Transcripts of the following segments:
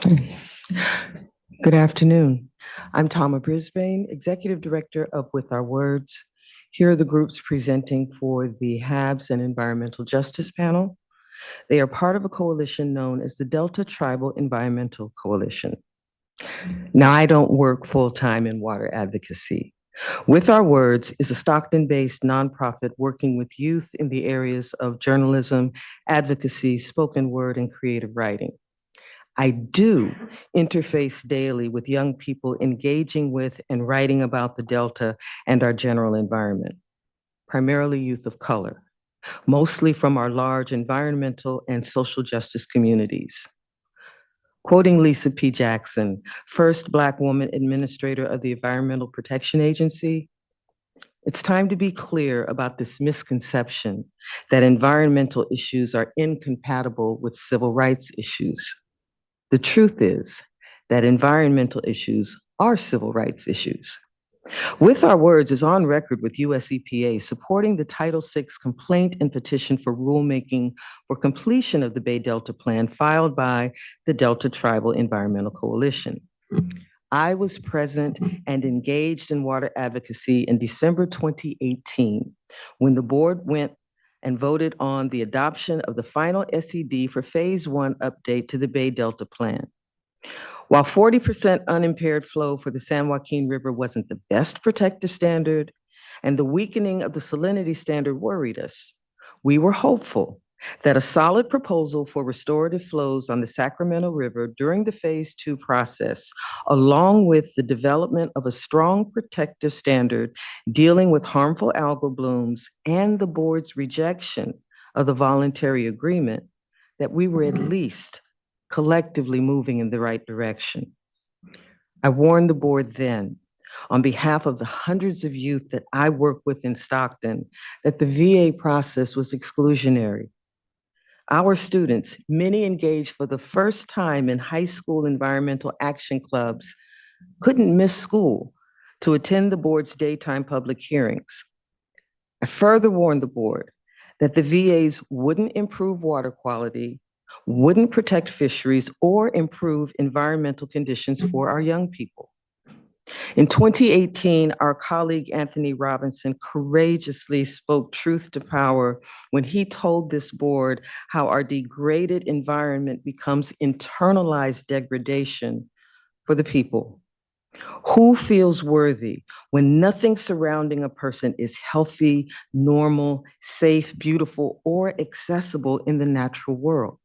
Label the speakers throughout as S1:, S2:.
S1: Good afternoon. I'm Tama Brisbane, Executive Director of With Our Words. Here are the groups presenting for the HABs and Environmental Justice Panel. They are part of a coalition known as the Delta Tribal Environmental Coalition. Now, I don't work full-time in water advocacy. With Our Words is a Stockton-based nonprofit working with youth in the areas of journalism, advocacy, spoken word, and creative writing. I do interface daily with young people engaging with and writing about the Delta and our general environment, primarily youth of color, mostly from our large environmental and social justice communities. Quoting Lisa P. Jackson, first Black woman administrator of the Environmental Protection Agency, it's time to be clear about this misconception that environmental issues are incompatible with civil rights issues. The truth is that environmental issues are civil rights issues. With Our Words is on record with US EPA supporting the Title VI complaint and petition for rulemaking for completion of the Bay Delta Plan filed by the Delta Tribal Environmental Coalition. I was present and engaged in water advocacy in December 2018 when the board went and voted on the adoption of the final SED for Phase 1 update to the Bay Delta Plan. While 40% unimpaired flow for the San Joaquin River wasn't the best protective standard, and the weakening of the salinity standard worried us, we were hopeful that a solid proposal for restorative flows on the Sacramento River during the Phase 2 process, along with the development of a strong protective standard dealing with harmful algal blooms and the board's rejection of the voluntary agreement, that we were at least collectively moving in the right direction. I warned the board then, on behalf of the hundreds of youth that I work with in Stockton, that the VA process was exclusionary. Our students, many engaged for the first time in high school environmental action clubs, couldn't miss school to attend the board's daytime public hearings. I further warned the board that the VAs wouldn't improve water quality, wouldn't protect fisheries, or improve environmental conditions for our young people. In 2018, our colleague Anthony Robinson courageously spoke truth to power when he told this board how our degraded environment becomes internalized degradation for the people. Who feels worthy when nothing surrounding a person is healthy, normal, safe, beautiful, or accessible in the natural world?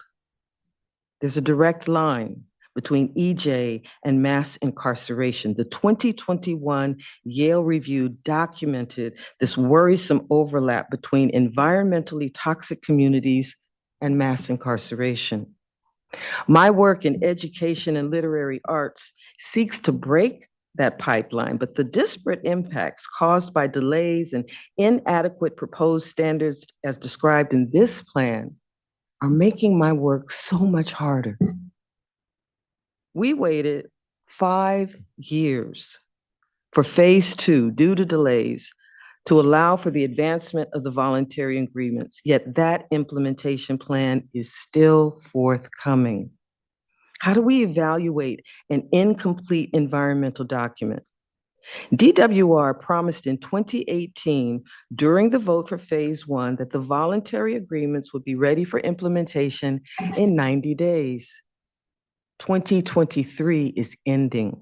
S1: There's a direct line between EJ and mass incarceration. The 2021 Yale Review documented this worrisome overlap between environmentally toxic communities and mass incarceration. My work in education and literary arts seeks to break that pipeline, but the disparate impacts caused by delays and inadequate proposed standards as described in this plan are making my work so much harder. We waited 5 years for Phase 2 due to delays to allow for the advancement of the voluntary agreements, yet that implementation plan is still forthcoming. How do we evaluate an incomplete environmental document? DWR promised in 2018 during the vote for Phase 1 that the voluntary agreements would be ready for implementation in 90 days. 2023 is ending.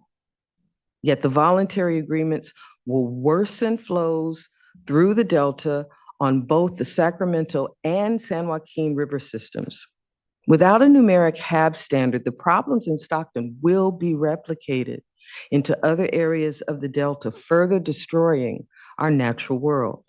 S1: Yet the voluntary agreements will worsen flows through the Delta on both the Sacramento and San Joaquin River systems. Without a numeric HAB standard, the problems in Stockton will be replicated into other areas of the Delta, further destroying our natural world.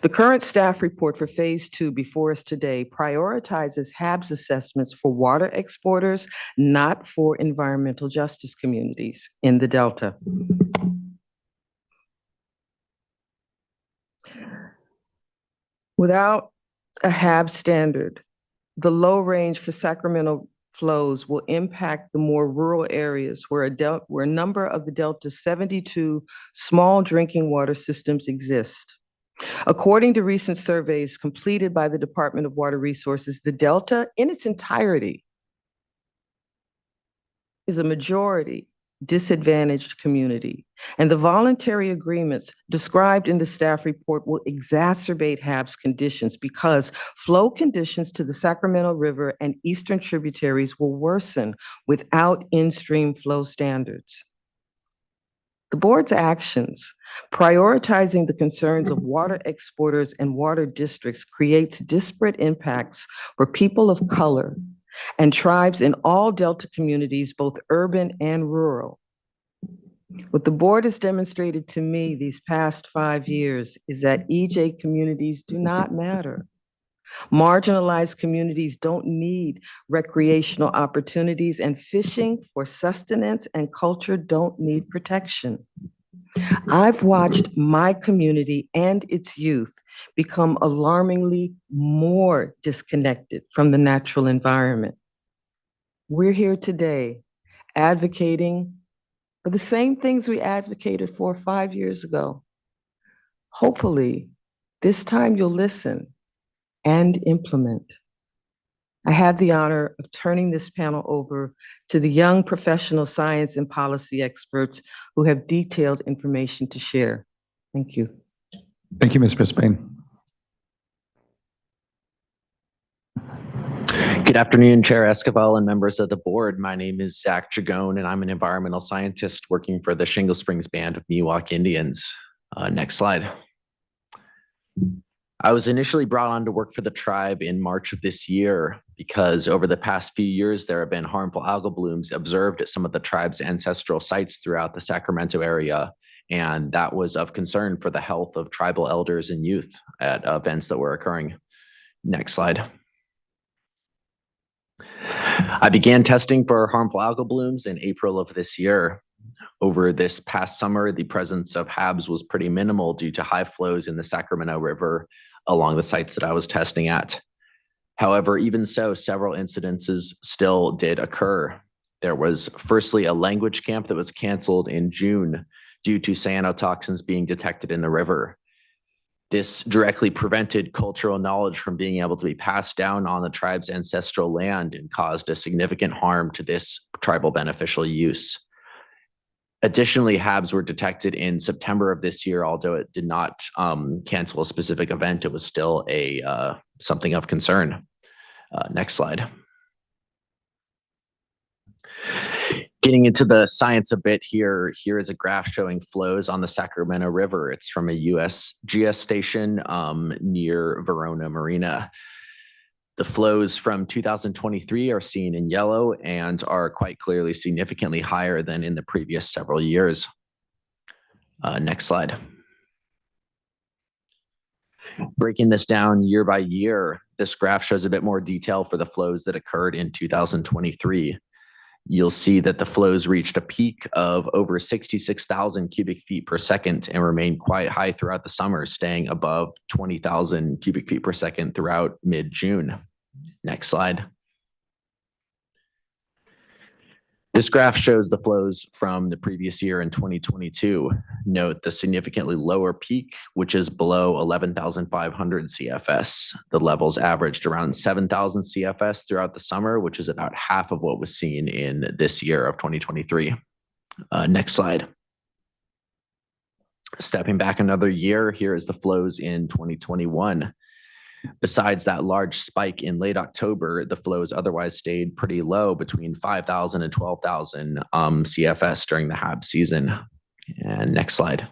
S1: The current staff report for Phase 2 before us today prioritizes HABs assessments for water exporters, not for environmental justice communities in the Delta. Without a HAB standard, the low range for Sacramento flows will impact the more rural areas where a number of the Delta's 72 small drinking water systems exist. According to recent surveys completed by the Department of Water Resources, the Delta in its entirety is a majority disadvantaged community, and the voluntary agreements described in the staff report will exacerbate HAB's conditions because flow conditions to the Sacramento River and eastern tributaries will worsen without in-stream flow standards. The board's actions, prioritizing the concerns of water exporters and water districts, creates disparate impacts for people of color and tribes in all Delta communities, both urban and rural. What the board has demonstrated to me these past 5 years is that EJ communities do not matter. Marginalized communities don't need recreational opportunities, and fishing for sustenance and culture don't need protection. I've watched my community and its youth become alarmingly more disconnected from the natural environment. We're here today advocating for the same things we advocated for 5 years ago. Hopefully, this time you'll listen and implement. I have the honor of turning this panel over to the young professional science and policy experts who have detailed information to share. Thank you.
S2: Thank you, Ms. Brisbane.
S3: Good afternoon, Chair Esquivel and members of the board. My name is Zach Jagone, and I'm an environmental scientist working for the Shingle Springs Band of Miwok Indians. Next slide. I was initially brought on to work for the tribe in March of this year because over the past few years, there have been harmful algal blooms observed at some of the tribe's ancestral sites throughout the Sacramento area. And that was of concern for the health of tribal elders and youth at events that were occurring. Next slide. I began testing for harmful algal blooms in April of this year. Over this past summer, the presence of HABs was pretty minimal due to high flows in the Sacramento River along the sites that I was testing at. However, even so, several incidences still did occur. There was firstly a language camp that was canceled in June due to cyanotoxins being detected in the river. This directly prevented cultural knowledge from being able to be passed down on the tribe's ancestral land and caused a significant harm to this tribal beneficial use. Additionally, HABs were detected in September of this year, although it did not cancel a specific event. It was still something of concern. Next slide. Getting into the science a bit here is a graph showing flows on the Sacramento River. It's from a USGS station near Verona Marina. The flows from 2023 are seen in yellow and are quite clearly significantly higher than in the previous several years. Next slide. Breaking this down year by year, this graph shows a bit more detail for the flows that occurred in 2023. You'll see that the flows reached a peak of over 66,000 cubic feet per second and remained quite high throughout the summer, staying above 20,000 cubic feet per second throughout mid-June. Next slide. This graph shows the flows from the previous year in 2022. Note the significantly lower peak, which is below 11,500 CFS. The levels averaged around 7,000 CFS throughout the summer, which is about half of what was seen in this year of 2023. Next slide. Stepping back another year, here is the flows in 2021. Besides that large spike in late October, the flows otherwise stayed pretty low between 5,000 and 12,000 CFS during the HAB season. And next slide.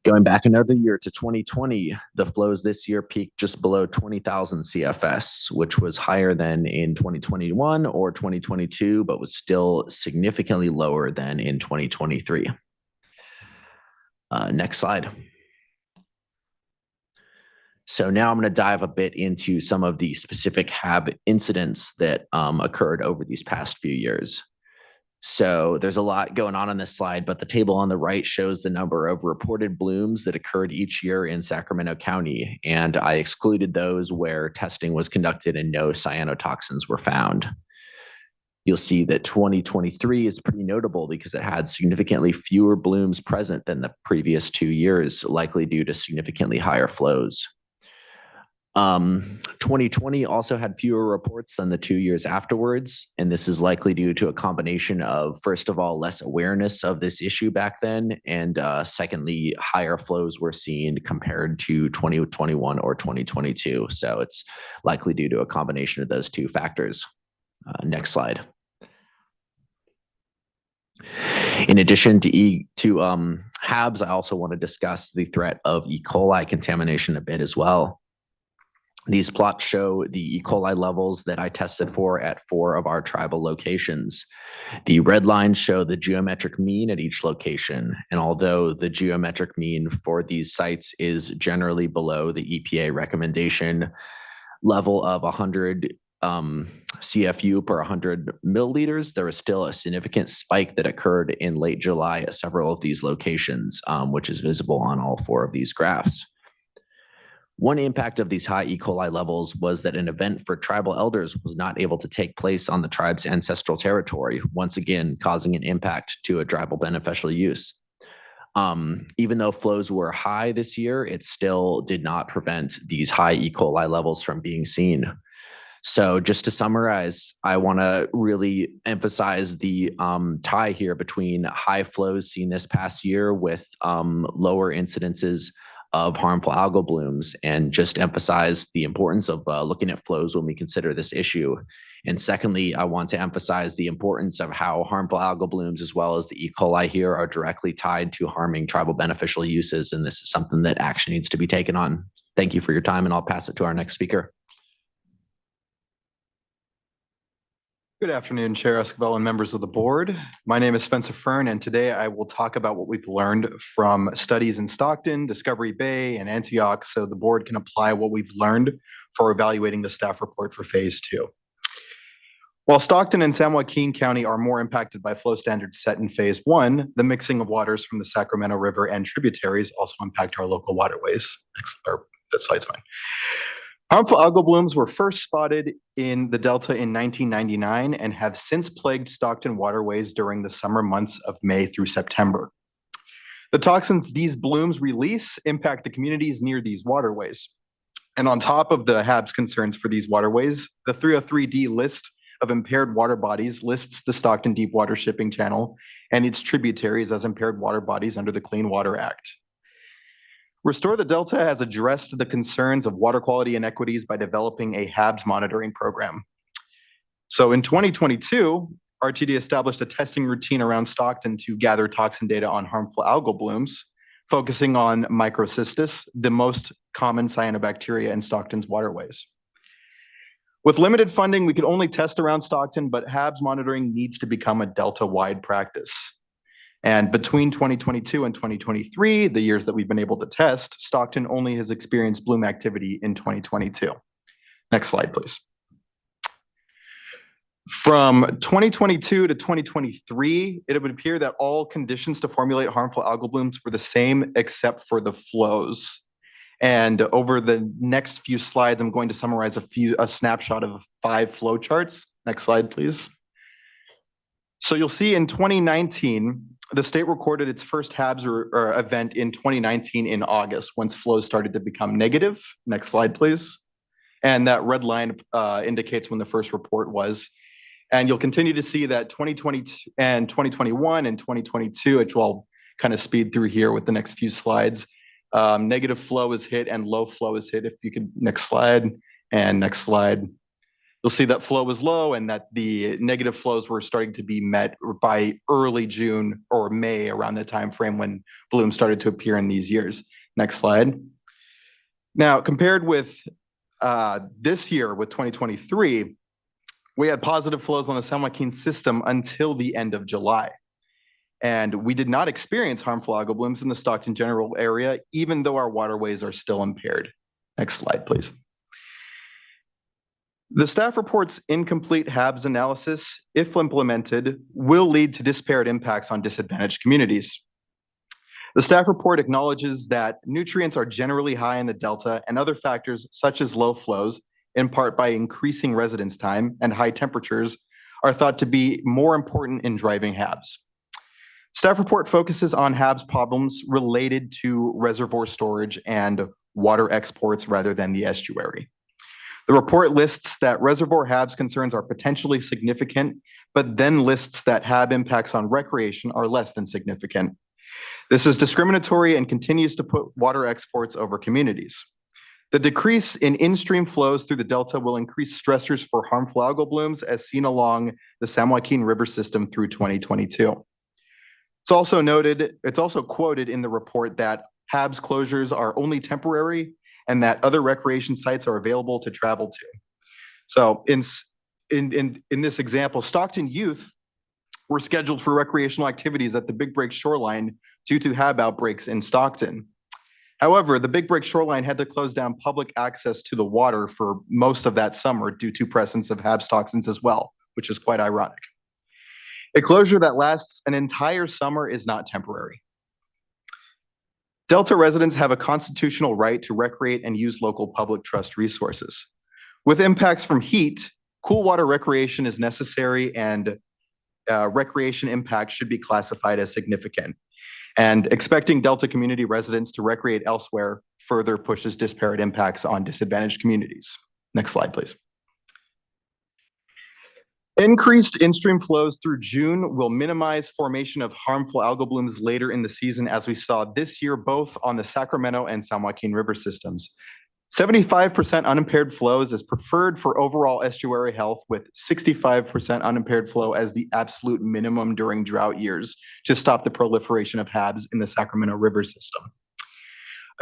S3: Going back another year to 2020, the flows this year peaked just below 20,000 CFS, which was higher than in 2021 or 2022, but was still significantly lower than in 2023. Next slide. So now I'm going to dive a bit into some of the specific HAB incidents that occurred over these past few years. So there's a lot going on this slide, but the table on the right shows the number of reported blooms that occurred each year in Sacramento County, and I excluded those where testing was conducted and no cyanotoxins were found. You'll see that 2023 is pretty notable because it had significantly fewer blooms present than the previous 2 years, likely due to significantly higher flows. 2020 also had fewer reports than the 2 years afterwards, and this is likely due to a combination of, first of all, less awareness of this issue back then, and secondly, higher flows were seen compared to 2021 or 2022. So it's likely due to a combination of those two factors. Next slide. In addition to HABs, I also want to discuss the threat of E. coli contamination a bit as well. These plots show the E. coli levels that I tested for at 4 of our tribal locations. The red lines show the geometric mean at each location, and although the geometric mean for these sites is generally below the EPA recommendation level of 100 CFU per 100 milliliters, there is still a significant spike that occurred in late July at several of these locations, which is visible on all 4 of these graphs. One impact of these high E. coli levels was that an event for tribal elders was not able to take place on the tribe's ancestral territory, once again causing an impact to a tribal beneficial use. Even though flows were high this year, it still did not prevent these high E. coli levels from being seen. So just to summarize, I want to really emphasize the tie here between high flows seen this past year with lower incidences of harmful algal blooms, and just emphasize the importance of looking at flows when we consider this issue. And secondly, I want to emphasize the importance of how harmful algal blooms, as well as the E. coli here, are directly tied to harming tribal beneficial uses. And this is something that action needs to be taken on. Thank you for your time, and I'll pass it to our next speaker.
S4: Good afternoon, Chair Escobar and members of the board. My name is Spencer Fern, and today I will talk about what we've learned from studies in Stockton, Discovery Bay, and Antioch, so the board can apply what we've learned for evaluating the staff report for phase 2. While Stockton and San Joaquin County are more impacted by flow standards set in phase 1, the mixing of waters from the Sacramento River and tributaries also impact our local waterways. That slide's fine. Harmful algal blooms were first spotted in the Delta in 1999 and have since plagued Stockton waterways during the summer months of May through September. The toxins these blooms release impact the communities near these waterways. And on top of the HABs concerns for these waterways, the 303D list of impaired water bodies lists the Stockton Deep Water Shipping Channel and its tributaries as impaired water bodies under the Clean Water Act. Restore the Delta has addressed the concerns of water quality inequities by developing a HABs monitoring program. So in 2022, RTD established a testing routine around Stockton to gather toxin data on harmful algal blooms, focusing on microcystis, the most common cyanobacteria in Stockton's waterways. With limited funding, we could only test around Stockton, but HABs monitoring needs to become a Delta-wide practice. And between 2022 and 2023, the years that we've been able to test, Stockton only has experienced bloom activity in 2022. Next slide, please. From 2022 to 2023, it would appear that all conditions to formulate harmful algal blooms were the same except for the flows. And over the next few slides, I'm going to summarize a snapshot of 5 flow charts. Next slide, please. So you'll see in 2019, the state recorded its first HABs event in 2019 in August, once flows started to become negative. Next slide, please. And that red line indicates when the first report was. And you'll continue to see that 2022 and 2021 and 2022, which I'll kind of speed through here with the next few slides. Negative flow is hit and low flow is hit. If you could, next slide and next slide. You'll see that flow was low and that the negative flows were starting to be met by early June or May, around the time frame when blooms started to appear in these years. Next slide. Now, compared with this year, with 2023, we had positive flows on the San Joaquin system until the end of July. And we did not experience harmful algal blooms in the Stockton general area, even though our waterways are still impaired. Next slide, please. The staff report's incomplete HABs analysis, if implemented, will lead to disparate impacts on disadvantaged communities. The staff report acknowledges that nutrients are generally high in the Delta, and other factors such as low flows, in part by increasing residence time, and high temperatures are thought to be more important in driving HABs. Staff report focuses on HAB's problems related to reservoir storage and water exports rather than the estuary. The report lists that reservoir HAB's concerns are potentially significant, but then lists that HAB impacts on recreation are less than significant. This is discriminatory and continues to put water exports over communities. The decrease in in-stream flows through the Delta will increase stressors for harmful algal blooms as seen along the San Joaquin River system through 2022. It's also quoted in the report that HAB's closures are only temporary and that other recreation sites are available to travel to. So in this example, Stockton youth were scheduled for recreational activities at the Big Break shoreline due to HAB outbreaks in Stockton. However, the Big Break shoreline had to close down public access to the water for most of that summer due to presence of HABs toxins as well, which is quite ironic. A closure that lasts an entire summer is not temporary. Delta residents have a constitutional right to recreate and use local public trust resources. With impacts from heat, cool water recreation is necessary and recreation impacts should be classified as significant. And expecting Delta community residents to recreate elsewhere further pushes disparate impacts on disadvantaged communities. Next slide, please. Increased in-stream flows through June will minimize formation of harmful algal blooms later in the season, as we saw this year, both on the Sacramento and San Joaquin River systems. 75% unimpaired flows is preferred for overall estuary health, with 65% unimpaired flow as the absolute minimum during drought years to stop the proliferation of HABs in the Sacramento River system.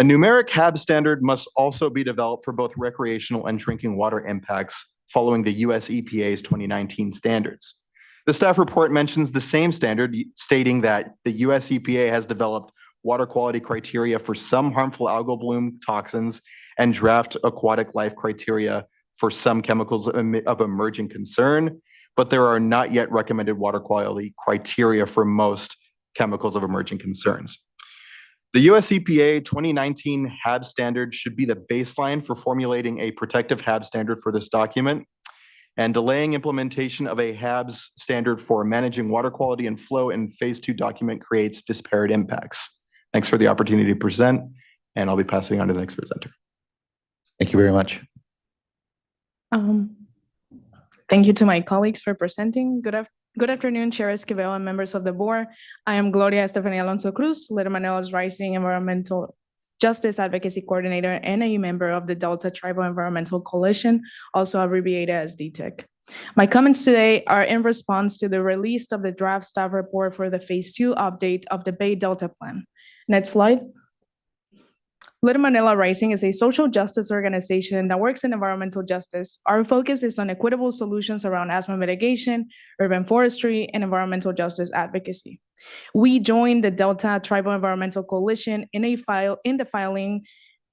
S4: A numeric HAB standard must also be developed for both recreational and drinking water impacts following the US EPA's 2019 standards. The staff report mentions the same standard, stating that the US EPA has developed water quality criteria for some harmful algal bloom toxins and draft aquatic life criteria for some chemicals of emerging concern, but there are not yet recommended water quality criteria for most chemicals of emerging concerns. The US EPA 2019 HAB standard should be the baseline for formulating a protective HAB standard for this document, and delaying implementation of a HABs standard for managing water quality and flow in phase 2 document creates disparate impacts. Thanks for the opportunity to present, and I'll be passing on to the next presenter.
S2: Thank you very much.
S5: Thank you to my colleagues for presenting. Good afternoon, Chair Esquivel and members of the board. I am Gloria Estefania Alonso Cruz, Little Manila's Rising Environmental Justice Advocacy Coordinator and a member of the Delta Tribal Environmental Coalition, also abbreviated as DTEC. My comments today are in response to the release of the draft staff report for the phase 2 update of the Bay Delta Plan. Next slide. Little Manila Rising is a social justice organization that works in environmental justice. Our focus is on equitable solutions around asthma mitigation, urban forestry, and environmental justice advocacy. We joined the Delta Tribal Environmental Coalition in filing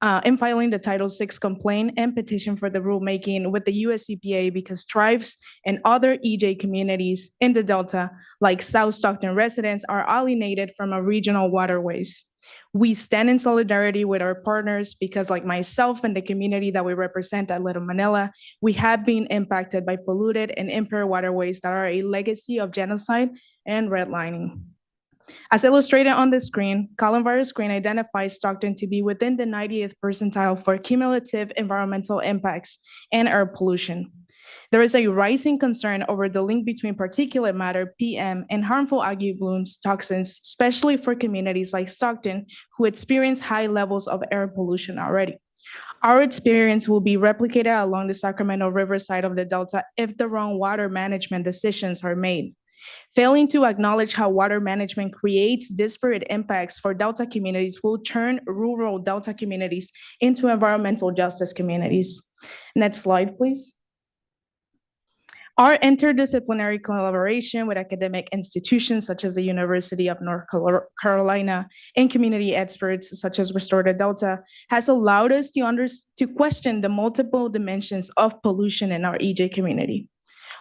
S5: the Title VI complaint and petition for the rulemaking with the US EPA because tribes and other EJ communities in the Delta, like South Stockton residents, are alienated from our regional waterways. We stand in solidarity with our partners because, like myself and the community that we represent at Little Manila, we have been impacted by polluted and impaired waterways that are a legacy of genocide and redlining. As illustrated on the screen, column-virus screen identifies Stockton to be within the 90th percentile for cumulative environmental impacts and air pollution. There is a rising concern over the link between particulate matter, PM, and harmful algae blooms toxins, especially for communities like Stockton, who experience high levels of air pollution already. Our experience will be replicated along the Sacramento River side of the Delta if the wrong water management decisions are made. Failing to acknowledge how water management creates disparate impacts for Delta communities will turn rural Delta communities into environmental justice communities. Next slide, please. Our interdisciplinary collaboration with academic institutions such as the University of North Carolina and community experts such as Restore the Delta has allowed us to question the multiple dimensions of pollution in our EJ community.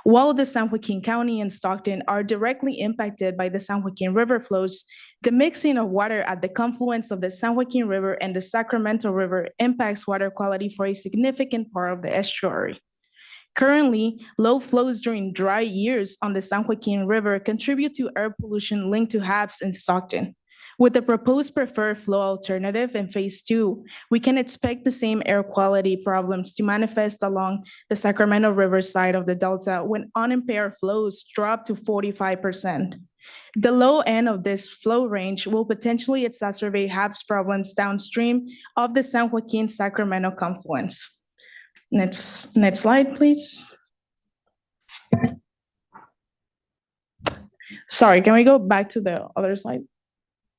S5: While the San Joaquin County and Stockton are directly impacted by the San Joaquin River flows, the mixing of water at the confluence of the San Joaquin River and the Sacramento River impacts water quality for a significant part of the estuary. Currently, low flows during dry years on the San Joaquin River contribute to air pollution linked to HABs and Stockton. With the proposed preferred flow alternative in phase 2, we can expect the same air quality problems to manifest along the Sacramento River side of the Delta when unimpaired flows drop to 45%. The low end of this flow range will potentially exacerbate HABs problems downstream of the San Joaquin-Sacramento confluence. Next slide, please. Sorry, can we go back to the other slide?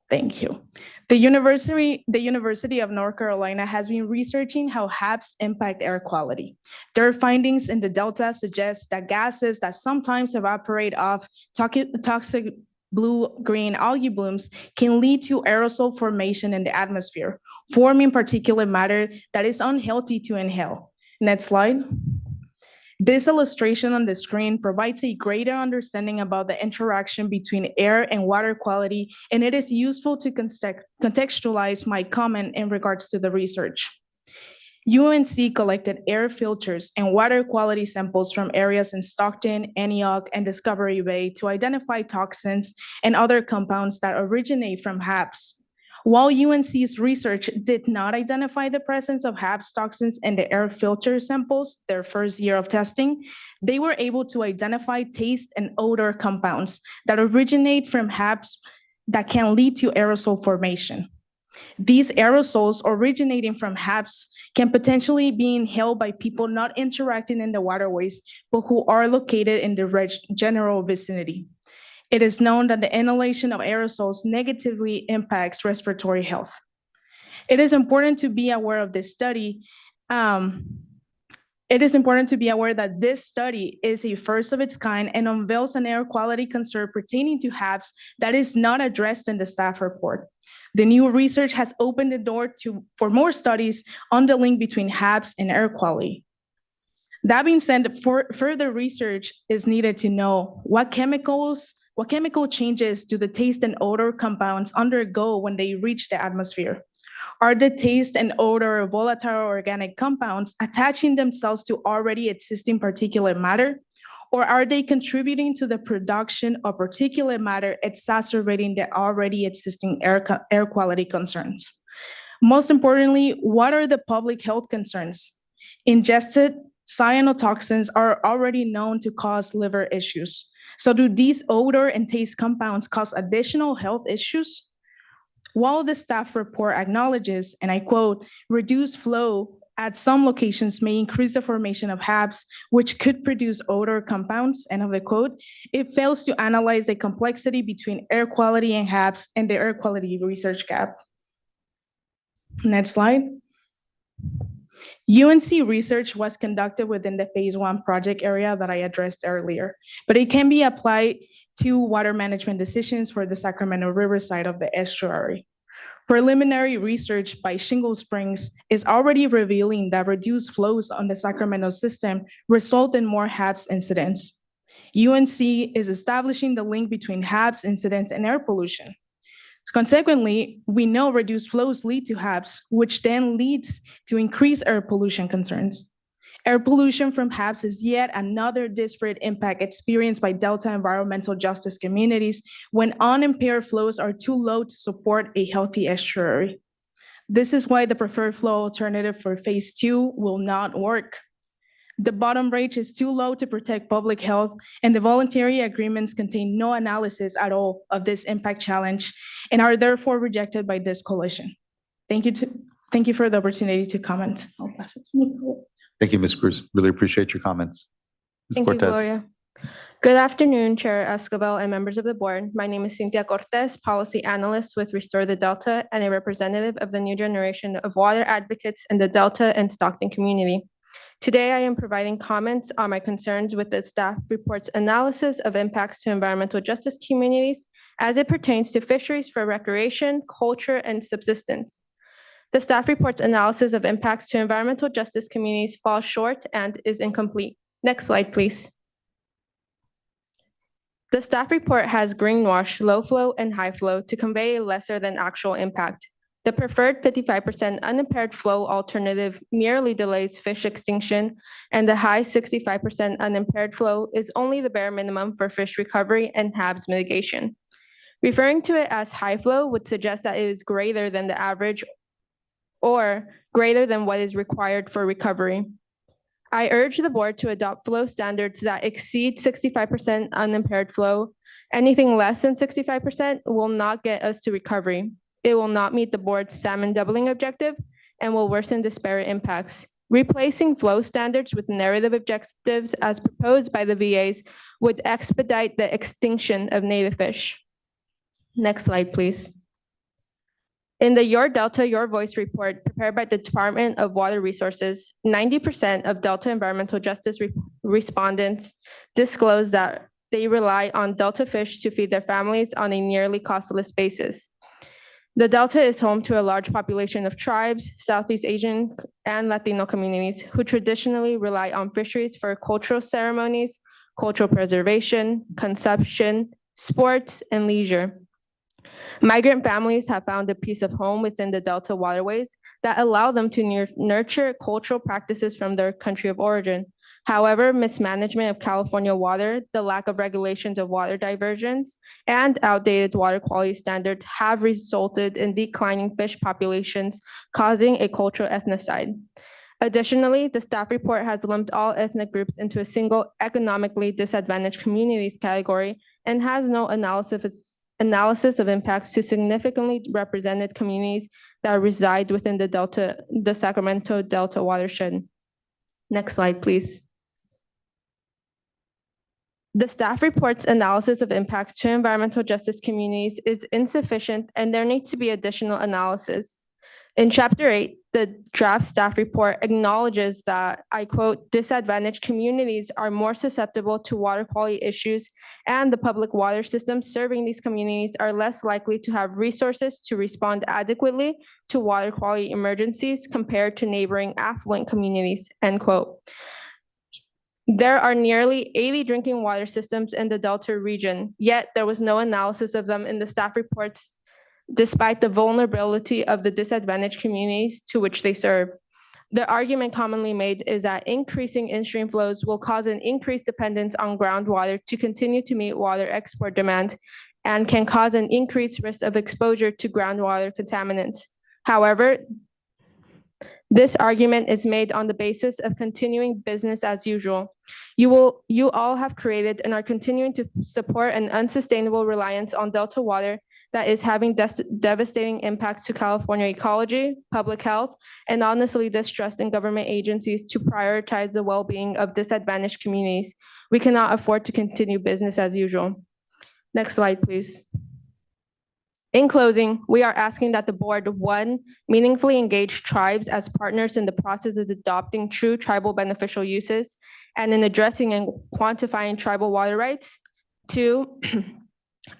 S5: Thank you. The University of North Carolina has been researching how HABs impact air quality. Their findings in the Delta suggest that gases that sometimes evaporate off toxic blue-green algae blooms can lead to aerosol formation in the atmosphere, forming particulate matter that is unhealthy to inhale. Next slide. This illustration on the screen provides a greater understanding about the interaction between air and water quality, and it is useful to contextualize my comment in regards to the research. UNC collected air filters and water quality samples from areas in Stockton, Antioch, and Discovery Bay to identify toxins and other compounds that originate from HABs. While UNC's research did not identify the presence of HABs toxins in the air filter samples, their first year of testing, they were able to identify taste and odor compounds that originate from HABs that can lead to aerosol formation. These aerosols originating from HABs can potentially be inhaled by people not interacting in the waterways, but who are located in the general vicinity. It is known that the inhalation of aerosols negatively impacts respiratory health. It is important to be aware of this study. It is important to be aware that this study is a first of its kind and unveils an air quality concern pertaining to HABs that is not addressed in the staff report. The new research has opened the door for more studies on the link between HABs and air quality. That being said, further research is needed to know what chemical changes do the taste and odor compounds undergo when they reach the atmosphere? Are the taste and odor of volatile organic compounds attaching themselves to already existing particulate matter? Or are they contributing to the production of particulate matter, exacerbating the already existing air quality concerns? Most importantly, what are the public health concerns? Ingested cyanotoxins are already known to cause liver issues. So do these odor and taste compounds cause additional health issues? While the staff report acknowledges, and I quote, reduced flow at some locations may increase the formation of HABs, which could produce odor compounds, end of the quote, it fails to analyze the complexity between air quality and HABs and the air quality research gap. Next slide. UNC research was conducted within the phase 1 project area that I addressed earlier, but it can be applied to water management decisions for the Sacramento River side of the estuary. Preliminary research by Shingle Springs is already revealing that reduced flows on the Sacramento system result in more HABs incidents. UNC is establishing the link between HABs incidents and air pollution. Consequently, we know reduced flows lead to HABs, which then leads to increased air pollution concerns. Air pollution from HABs is yet another disparate impact experienced by Delta environmental justice communities when unimpaired flows are too low to support a healthy estuary. This is why the preferred flow alternative for phase 2 will not work. The bottom range is too low to protect public health, and the voluntary agreements contain no analysis at all of this impact challenge and are therefore rejected by this coalition. Thank you for the opportunity to comment. I'll pass it to Nicole.
S2: Thank you, Ms. Cruz. Really appreciate your comments. Ms.
S6: Thank you,
S2: Cortez.
S6: Gloria. Good afternoon, Chair Escobar and members of the board. My name is Cynthia Cortez, Policy Analyst with Restore the Delta and a representative of the new generation of water advocates in the Delta and Stockton community. Today, I am providing comments on my concerns with the staff report's analysis of impacts to environmental justice communities as it pertains to fisheries for recreation, culture, and subsistence. The staff report's analysis of impacts to environmental justice communities falls short and is incomplete. Next slide, please. The staff report has greenwashed low flow and high flow to convey a lesser than actual impact. The preferred 55% unimpaired flow alternative merely delays fish extinction, and the high 65% unimpaired flow is only the bare minimum for fish recovery and HABs mitigation. Referring to it as high flow would suggest that it is greater than the average or greater than what is required for recovery. I urge the board to adopt flow standards that exceed 65% unimpaired flow. Anything less than 65% will not get us to recovery. It will not meet the board's salmon doubling objective and will worsen disparate impacts. Replacing flow standards with narrative objectives as proposed by the VAs would expedite the extinction of native fish. Next slide, please. In the Your Delta, Your Voice report prepared by the Department of Water Resources, 90% of Delta environmental justice respondents disclosed that they rely on Delta fish to feed their families on a nearly costless basis. The Delta is home to a large population of tribes, Southeast Asian and Latino communities who traditionally rely on fisheries for cultural ceremonies, cultural preservation, consumption, sports, and leisure. Migrant families have found a piece of home within the Delta waterways that allow them to nurture cultural practices from their country of origin. However, mismanagement of California water, the lack of regulations of water diversions, and outdated water quality standards have resulted in declining fish populations, causing a cultural ethnocide. Additionally, the staff report has lumped all ethnic groups into a single economically disadvantaged communities category and has no analysis of impacts to significantly represented communities that reside within the Sacramento Delta watershed. Next slide, please. The staff report's analysis of impacts to environmental justice communities is insufficient, and there needs to be additional analysis. In Chapter 8, the draft staff report acknowledges that, I quote, disadvantaged communities are more susceptible to water quality issues, and the public water systems serving these communities are less likely to have resources to respond adequately to water quality emergencies compared to neighboring affluent communities, end quote. There are nearly 80 drinking water systems in the Delta region, yet there was no analysis of them in the staff reports, despite the vulnerability of the disadvantaged communities to which they serve. The argument commonly made is that increasing in-stream flows will cause an increased dependence on groundwater to continue to meet water export demand and can cause an increased risk of exposure to groundwater contaminants. However, this argument is made on the basis of continuing business as usual. You all have created and are continuing to support an unsustainable reliance on Delta water that is having devastating impacts to California ecology, public health, and honestly distrust in government agencies to prioritize the well-being of disadvantaged communities. We cannot afford to continue business as usual. Next slide, please. In closing, we are asking that the board, one, meaningfully engage tribes as partners in the process of adopting true tribal beneficial uses and in addressing and quantifying tribal water rights. Two,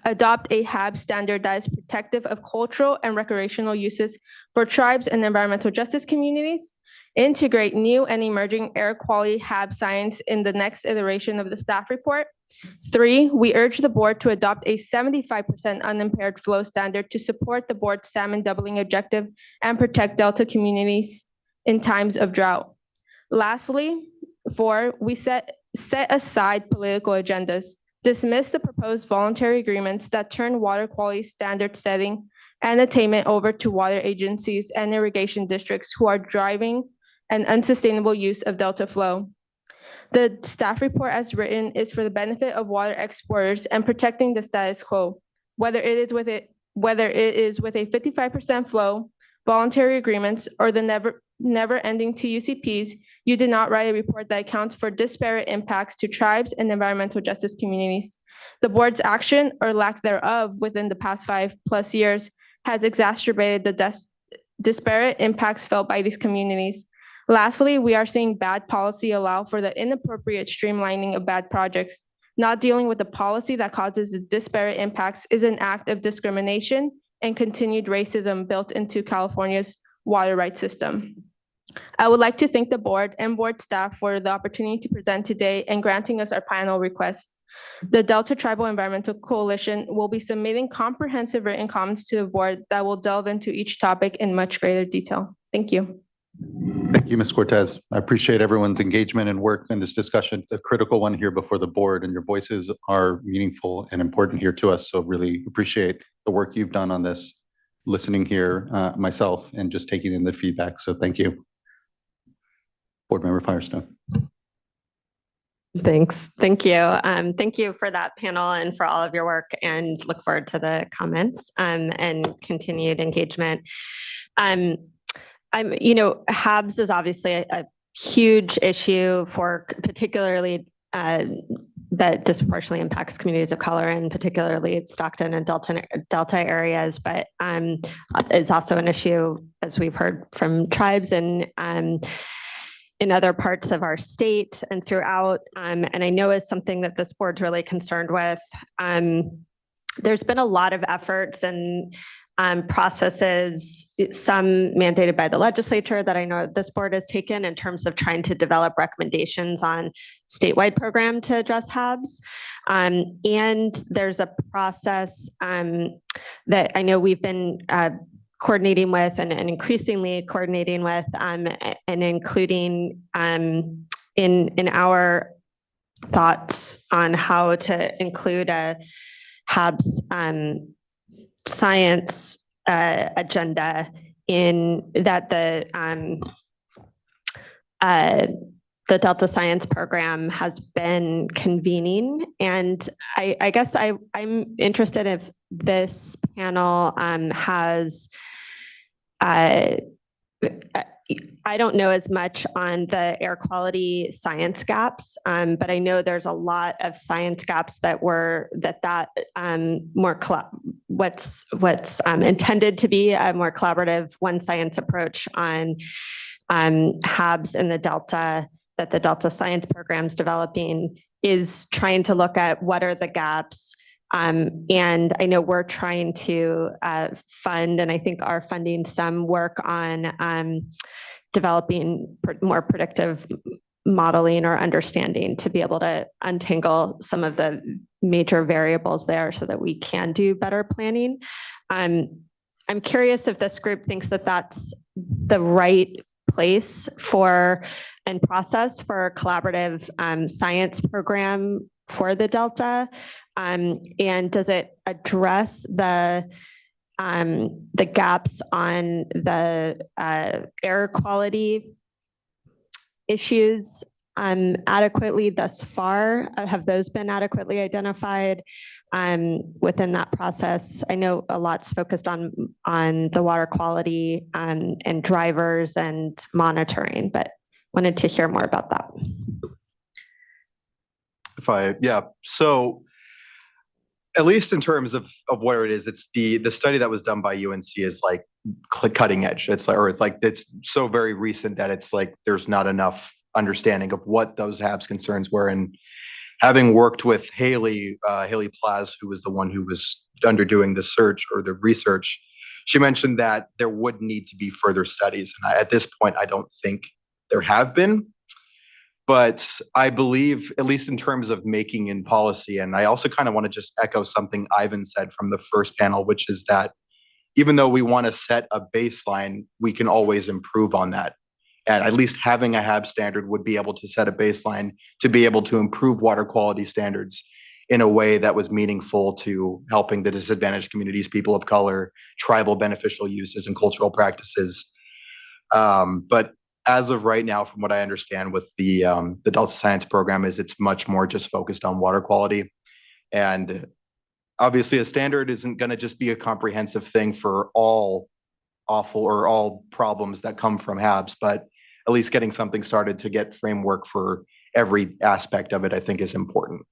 S6: adopt a HAB standard that is protective of cultural and recreational uses for tribes and environmental justice communities. Integrate new and emerging air quality HAB science in the next iteration of the staff report. Three, we urge the board to adopt a 75% unimpaired flow standard to support the board's salmon doubling objective and protect Delta communities in times of drought. Lastly, four, we set aside political agendas. Dismiss the proposed voluntary agreements that turn water quality standard setting and attainment over to water agencies and irrigation districts who are driving an unsustainable use of Delta flow. The staff report as written is for the benefit of water exporters and protecting the status quo. Whether it is with a 55% flow, voluntary agreements, or the never-ending TUCPs, you did not write a report that accounts for disparate impacts to tribes and environmental justice communities. The board's action or lack thereof within the past 5+ years has exacerbated the disparate impacts felt by these communities. Lastly, we are seeing bad policy allow for the inappropriate streamlining of bad projects. Not dealing with the policy that causes the disparate impacts is an act of discrimination and continued racism built into California's water rights system. I would like to thank the board and board staff for the opportunity to present today and granting us our panel request. The Delta Tribal Environmental Coalition will be submitting comprehensive written comments to the board that will delve into each topic in much greater detail. Thank you.
S2: Thank you, Ms. Cortez. I appreciate everyone's engagement and work in this discussion. It's a critical one here before the board, and your voices are meaningful and important here to us. So really appreciate the work you've done on this, listening here myself and just taking in the feedback. So thank you. Board Member Firestone.
S7: Thanks. Thank you. Thank you for that panel and for all of your work, and look forward to the comments and continued engagement. HABs is obviously a huge issue for particularly that disproportionately impacts communities of color, and particularly Stockton and Delta areas, but it's also an issue, as we've heard, from tribes and in other parts of our state and throughout. And I know is something that this board's really concerned with. There's been a lot of efforts and processes, some mandated by the legislature, that I know this board has taken in terms of trying to develop recommendations on statewide program to address HABs. And there's a process that I know we've been coordinating with and increasingly coordinating with, and including in our thoughts on how to include a HABs science agenda in that the Delta Science Program has been convening. And I guess I'm interested if this panel has, I don't know as much on the air quality science gaps, but I know there's a lot of science gaps that were more what's intended to be a more collaborative one science approach on HABs in the Delta, that the Delta Science Program's developing, is trying to look at what are the gaps. And I know we're trying to fund, and I think are funding some work on developing more predictive modeling or understanding to be able to untangle some of the major variables there so that we can do better planning. I'm curious if this group thinks that that's the right place for and process for a collaborative science program for the Delta, and does it address the gaps on the air quality issues adequately thus far? Have those been adequately identified within that process? I know a lot's focused on the water quality and drivers and monitoring, but wanted to hear more about that.
S4: So at least in terms of where it is, it's the study that was done by UNC is like cutting edge. It's like it's so very recent that it's like there's not enough understanding of what those HABs concerns were. And having worked with Haley Plaz, who was the one who was underdoing the search or the research, she mentioned that there would need to be further studies. And at this point, I don't think there have been. But I believe, at least in terms of making in policy, and I also kind of want to just echo something Ivan said from the first panel, which is that even though we want to set a baseline, we can always improve on that. And at least having a HAB standard would be able to set a baseline to be able to improve water quality standards in a way that was meaningful to helping the disadvantaged communities, people of color, tribal beneficial uses, and cultural practices. But as of right now, from what I understand with the Delta Science Program, is it's much more just focused on water quality. And obviously a standard isn't going to just be a comprehensive thing for all awful or all problems that come from HABs, but at least getting something started to get framework for every aspect of it, I think, is important.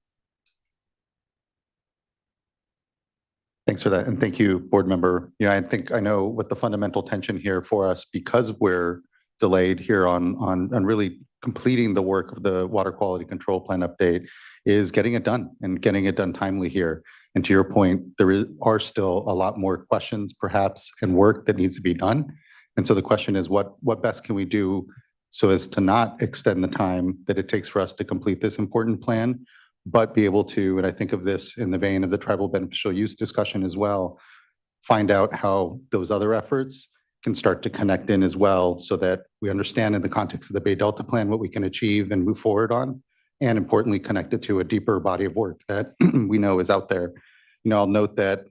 S2: Thanks for that. And thank you, board member. Yeah, I know what the fundamental tension here for us, because we're delayed here on really completing the work of the water quality control plan update, is getting it done and getting it done timely here. And to your point, there are still a lot more questions perhaps and work that needs to be done. And so the question is, what best can we do so as to not extend the time that it takes for us to complete this important plan, but be able to, and I think of this in the vein of the tribal beneficial use discussion as well, find out how those other efforts can start to connect in as well, so that we understand in the context of the Bay Delta Plan what we can achieve and move forward on, and importantly, connect it to a deeper body of work that we know is out there. I'll note that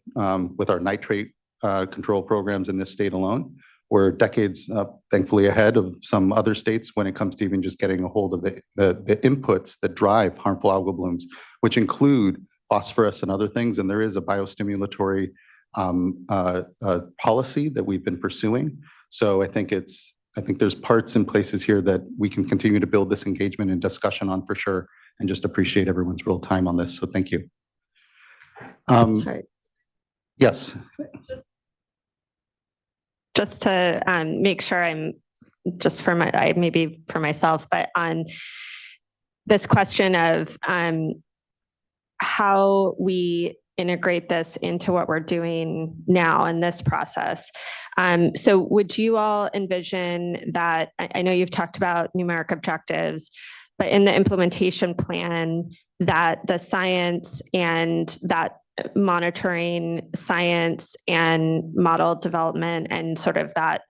S2: with our nitrate control programs in this state alone, we're decades, thankfully, ahead of some other states when it comes to even just getting a hold of the inputs that drive harmful algal blooms, which include phosphorus and other things. And there is a biostimulatory policy that we've been pursuing. So I think there's parts and places here that we can continue to build this engagement and discussion on for sure, and just appreciate everyone's real time on this. So thank you.
S7: Sorry.
S2: Yes.
S7: Just to make sure I'm just maybe for myself, but on this question of how we integrate this into what we're doing now in this process. So would you all envision that, I know you've talked about numeric objectives, but in the implementation plan, that the science and that monitoring science and model development and sort of that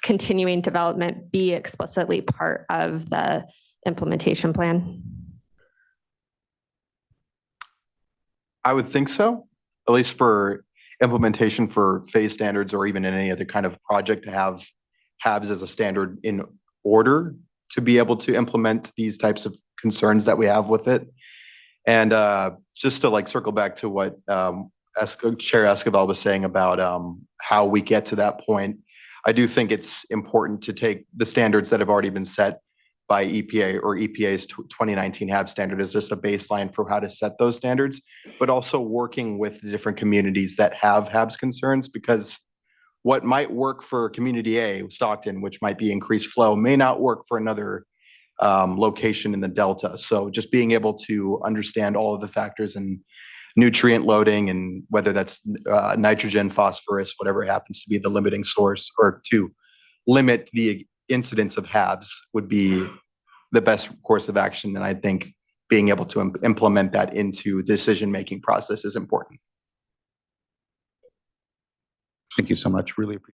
S7: continuing development be explicitly part of the implementation plan?
S4: I would think so, at least for implementation for phase standards or even in any other kind of project, to have HABs as a standard in order to be able to implement these types of concerns that we have with it. And just to circle back to what Chair Esquivel was saying about how we get to that point, I do think it's important to take the standards that have already been set by EPA or EPA's 2019 HAB standard as just a baseline for how to set those standards, but also working with the different communities that have HABs concerns, because what might work for community A, Stockton, which might be increased flow, may not work for another location in the Delta. So just being able to understand all of the factors and nutrient loading, and whether that's nitrogen, phosphorus, whatever happens to be the limiting source, or to limit the incidence of HABs, would be the best course of action. And I think being able to implement that into decision-making process is important.
S2: Thank you so much. Really appreciate it.